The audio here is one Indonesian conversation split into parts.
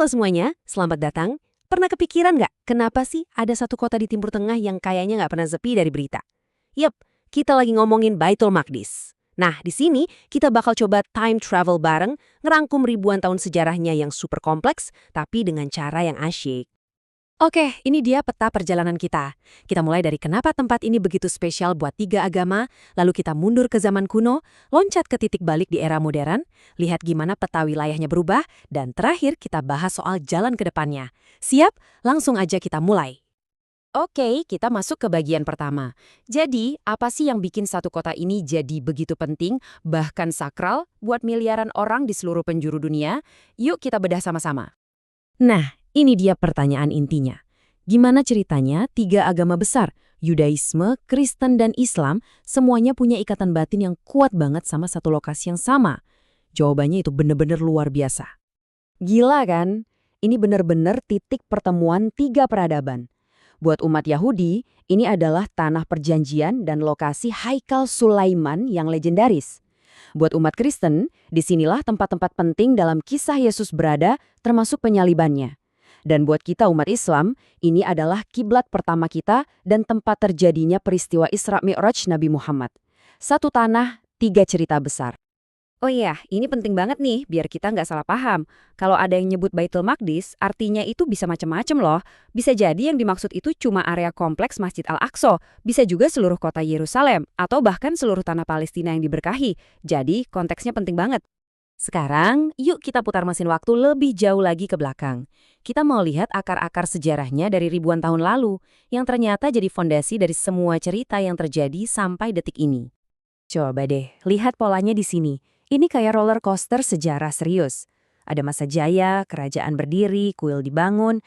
Halo semuanya, selamat datang. Pernah kepikiran nggak kenapa sih ada satu kota di Timur Tengah yang kayaknya nggak pernah sepi dari berita? Yap, kita lagi ngomongin Baitul Maqdis. Nah, di sini kita bakal coba time travel bareng, ngerangkum ribuan tahun sejarahnya yang super kompleks, tapi dengan cara yang asyik. Oke, ini dia peta perjalanan kita. Kita mulai dari kenapa tempat ini begitu spesial buat tiga agama, lalu kita mundur ke zaman kuno, loncat ke titik balik di era modern, lihat gimana peta wilayahnya berubah, dan terakhir kita bahas soal jalan ke depannya. Siap? Langsung aja kita mulai. Oke, kita masuk ke bagian pertama. Jadi, apa sih yang bikin satu kota ini jadi begitu penting, bahkan sakral, buat miliaran orang di seluruh penjuru dunia? Yuk kita bedah sama-sama. Nah, ini dia pertanyaan intinya. Gimana ceritanya tiga agama besar, Yudaisme, Kristen, dan Islam, semuanya punya ikatan batin yang kuat banget sama satu lokasi yang sama? Jawabannya itu bener-bener luar biasa. Gila kan? Ini bener-bener titik pertemuan tiga peradaban. Buat umat Yahudi, ini adalah tanah perjanjian dan lokasi Haikal Sulaiman yang legendaris. Buat umat Kristen, disinilah tempat-tempat penting dalam kisah Yesus berada, termasuk penyalibannya. Dan buat kita umat Islam, ini adalah kiblat pertama kita dan tempat terjadinya peristiwa Isra Mi'raj Nabi Muhammad. Satu tanah, tiga cerita besar. Oh iya, ini penting banget nih, biar kita nggak salah paham. Kalau ada yang nyebut Baitul Maqdis, artinya itu bisa macam-macam loh. Bisa jadi yang dimaksud itu cuma area kompleks Masjid Al-Aqsa, bisa juga seluruh kota Yerusalem, atau bahkan seluruh tanah Palestina yang diberkahi. Jadi, konteksnya penting banget. Sekarang, yuk kita putar mesin waktu lebih jauh lagi ke belakang. Kita mau lihat akar-akar sejarahnya dari ribuan tahun lalu, yang ternyata jadi fondasi dari semua cerita yang terjadi sampai detik ini. Coba deh, lihat polanya di sini. Ini kayak roller coaster sejarah serius. Ada masa jaya, kerajaan berdiri, kuil dibangun,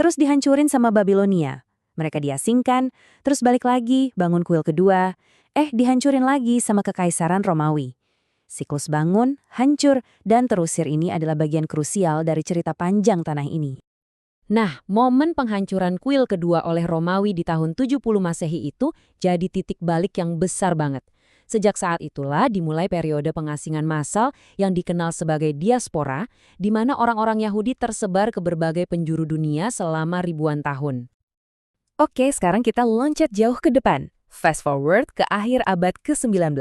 terus dihancurin sama Babilonia. Mereka diasingkan, terus balik lagi, bangun kuil kedua, dihancurin lagi sama Kekaisaran Romawi. Siklus bangun, hancur, dan terusir ini adalah bagian krusial dari cerita panjang tanah ini. Nah, momen penghancuran kuil kedua oleh Romawi di tahun 70 Masehi itu jadi titik balik yang besar banget. Sejak saat itulah dimulai periode pengasingan massal yang dikenal sebagai diaspora, di mana orang-orang Yahudi tersebar ke berbagai penjuru dunia selama ribuan tahun. Oke, sekarang kita loncat jauh ke depan. Fast forward ke akhir abad ke-19.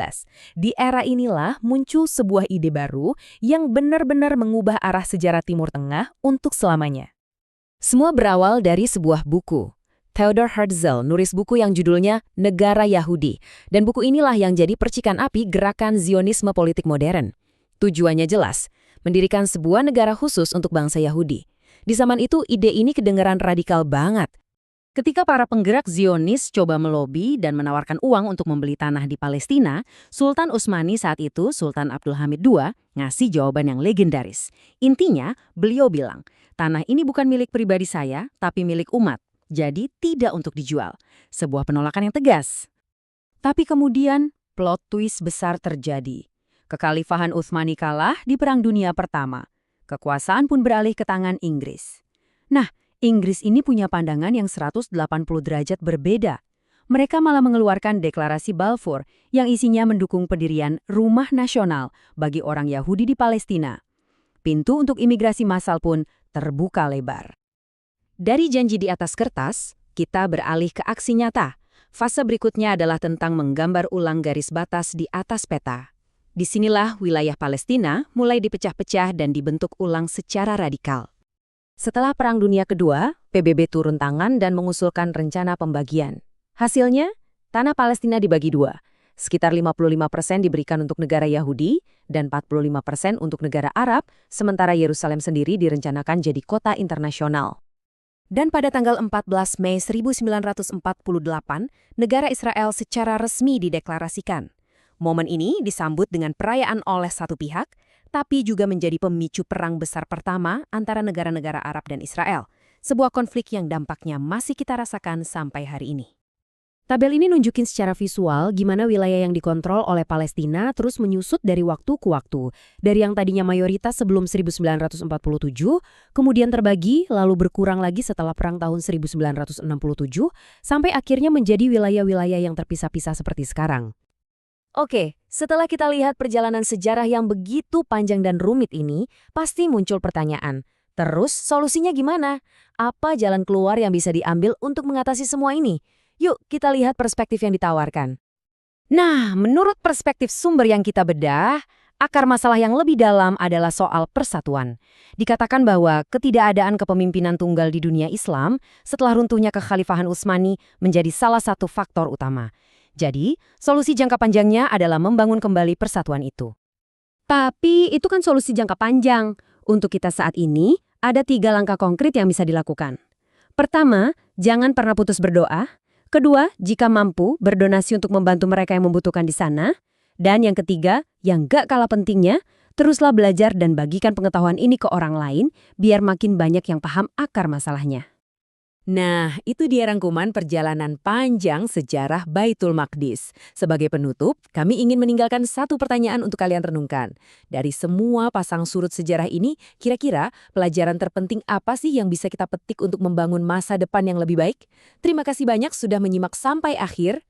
Di era inilah muncul sebuah ide baru yang benar-benar mengubah arah sejarah Timur Tengah untuk selamanya. Semua berawal dari sebuah buku. Theodor Herzl nulis buku yang judulnya Negara Yahudi, dan buku inilah yang jadi percikan api gerakan Zionisme politik modern. Tujuannya jelas, mendirikan sebuah negara khusus untuk bangsa Yahudi. Di zaman itu ide ini kedengaran radikal banget. Ketika para penggerak Zionis coba melobi dan menawarkan uang untuk membeli tanah di Palestina, Sultan Utsmani saat itu, Sultan Abdul Hamid II, ngasih jawaban yang legendaris. Intinya, beliau bilang, tanah ini bukan milik pribadi saya, tapi milik umat. Jadi tidak untuk dijual. Sebuah penolakan yang tegas. Tapi kemudian plot twist besar terjadi. Kekhalifahan Utsmani kalah di Perang Dunia Pertama. Kekuasaan pun beralih ke tangan Inggris. Nah, Inggris ini punya pandangan yang 180 derajat berbeda. Mereka malah mengeluarkan deklarasi Balfour yang isinya mendukung pendirian rumah nasional bagi orang Yahudi di Palestina. Pintu untuk imigrasi massal pun terbuka lebar. Dari janji di atas kertas, kita beralih ke aksi nyata. Fase berikutnya adalah tentang menggambar ulang garis batas di atas peta. Disinilah wilayah Palestina mulai dipecah-pecah dan dibentuk ulang secara radikal. Setelah Perang Dunia Kedua, PBB turun tangan dan mengusulkan rencana pembagian. Hasilnya, tanah Palestina dibagi dua. Sekitar 55% diberikan untuk negara Yahudi dan 45% untuk negara Arab, sementara Yerusalem sendiri direncanakan jadi kota internasional. Dan pada tanggal 14 Mei 1948, negara Israel secara resmi dideklarasikan. Momen ini disambut dengan perayaan oleh satu pihak, tapi juga menjadi pemicu perang besar pertama antara negara-negara Arab dan Israel. Sebuah konflik yang dampaknya masih kita rasakan sampai hari ini. Tabel ini nunjukin secara visual gimana wilayah yang dikontrol oleh Palestina terus menyusut dari waktu ke waktu. Dari yang tadinya mayoritas sebelum 1947, kemudian terbagi lalu berkurang lagi setelah perang tahun 1967, sampai akhirnya menjadi wilayah-wilayah yang terpisah-pisah seperti sekarang. Oke, setelah kita lihat perjalanan sejarah yang begitu panjang dan rumit ini, pasti muncul pertanyaan, Terus solusinya gimana? Apa jalan keluar yang bisa diambil untuk mengatasi semua ini? Yuk kita lihat perspektif yang ditawarkan. Nah, menurut perspektif sumber yang kita bedah, akar masalah yang lebih dalam adalah soal persatuan. Dikatakan bahwa ketidakadaan kepemimpinan tunggal di dunia Islam setelah runtuhnya kekhalifahan Utsmani menjadi salah satu faktor utama. Jadi, solusi jangka panjangnya adalah membangun kembali persatuan itu. Tapi itu kan solusi jangka panjang. Untuk kita saat ini, ada 3 langkah konkret yang bisa dilakukan. Pertama, jangan pernah putus berdoa. Kedua, jika mampu, berdonasi untuk membantu mereka yang membutuhkan di sana. Dan yang ketiga, yang gak kalah pentingnya, teruslah belajar dan bagikan pengetahuan ini ke orang lain, biar makin banyak yang paham akar masalahnya. Nah, itu dia rangkuman perjalanan panjang sejarah Baitul Maqdis. Sebagai penutup, kami ingin meninggalkan satu pertanyaan untuk kalian renungkan. Dari semua pasang surut sejarah ini, kira-kira pelajaran terpenting apa sih yang bisa kita petik untuk membangun masa depan yang lebih baik? Terima kasih banyak sudah menyimak sampai akhir.